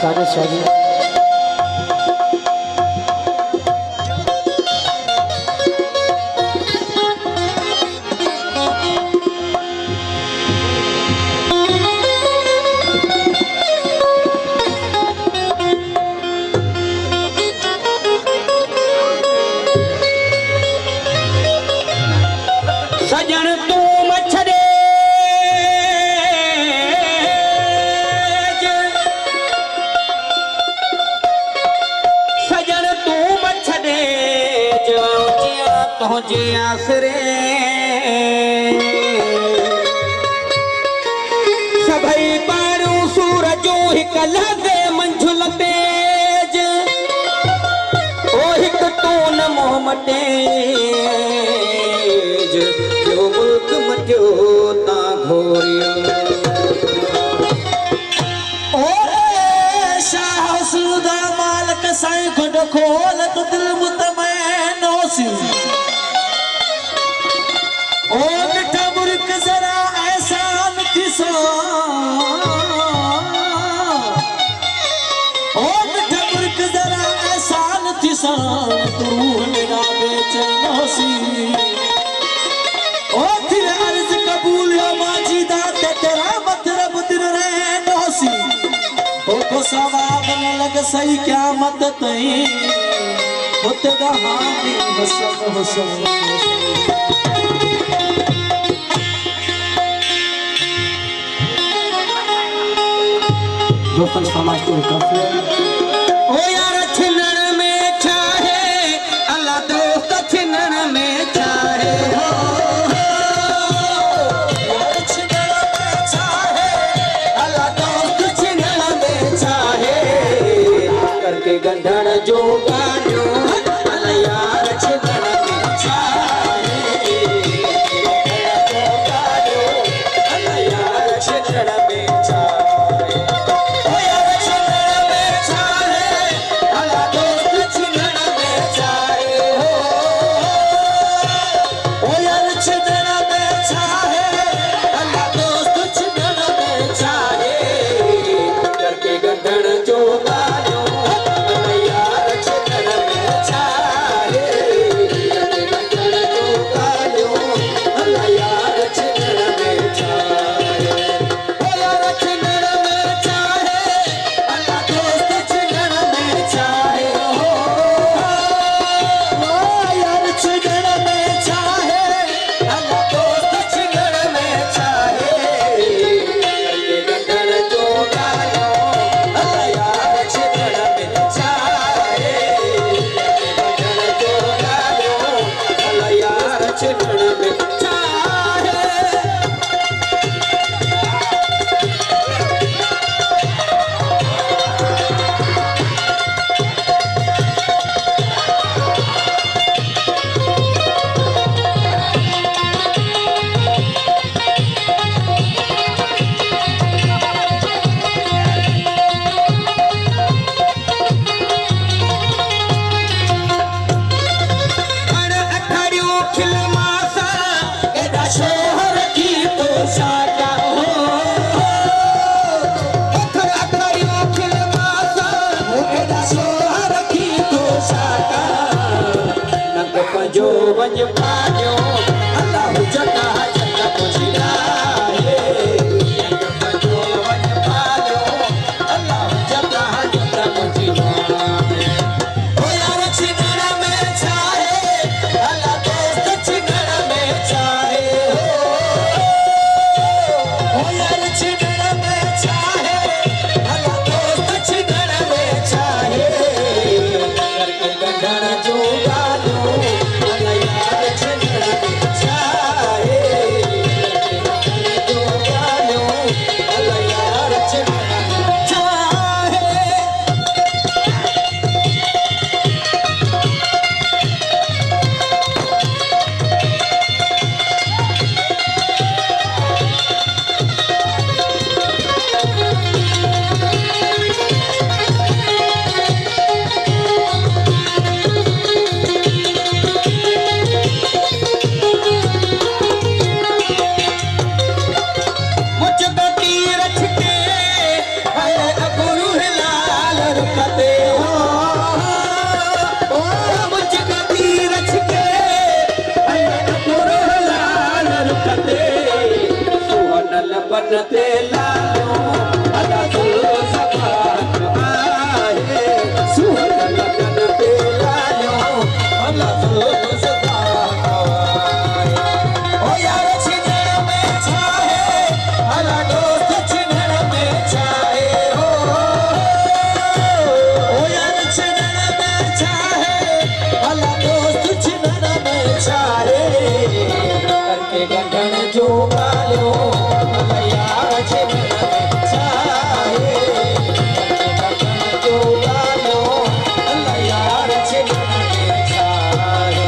सारे शादी तुझे आसरे सभई पारू सूरजो हिक लहदे मंझुल तेज ओ हिक तून मोह मटेज जो मुल्क मटियो ता घोरियो ओ शाह सुदा मालक साईं खुद खोल तो दिल मुतमैन होसी ओ मिठा मुर्क जरा एहसान थिसो ओ मिठा मुर्क जरा एहसान थिसो तू मेरा बेचैन होसी ओ फिर अर्ज कबूल हो माजी दात तेरा मतलब दिन रहन होसी ओ को सवाब न लग सही क्या मत तई उत दहानी हसन हुसन दो पंच फरमाइश को काफी ओ यार छिनन में चाहे अल्लाह दोस्त छिनन में चाहे हो यार छिनन में चाहे अल्लाह दोस्त छिनन में चाहे करके गंढण जो गानो अल्लाह यार छिनन में चाहे अल्लाह यार छिनन में चाहे जो वंज पायो अल्लाह जगा जगा पुछड़ा जो वंज पायो अल्लाह जगा जगा पुछड़ा ओ यार छिनण में चाहे अल्लाह दोस्त छिनण में चाहे ओ यार छिनन में चाहे अल्लाह दोस्त छिनण में चाहे करके गंढण जो गानो अल्लाह यार छिनण में लगन ते लायो अला ज़ुल्फ़ात आहे सुहर लगन ते लायो अला ज़ुल्फ़ात आहे ओ यार छिनण में छाहे अला दोस्त छिनण में छाहे हो ओ यार छिनण में छाहे अला दोस्त छिनण में छाहे करके गंढण जो गालियो अला यार छिनण में छाहे करके गंढण जो गालियो अला यार छिनण में छाहे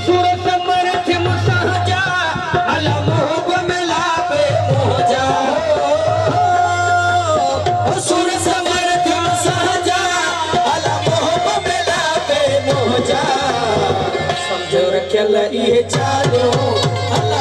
सूरत मरथिम सहजा अला मोहब मिलावे मोजा सूरत मरथिम सहजा अला मोहब मिलावे मोजा समझो रखियल इहे चालियो अला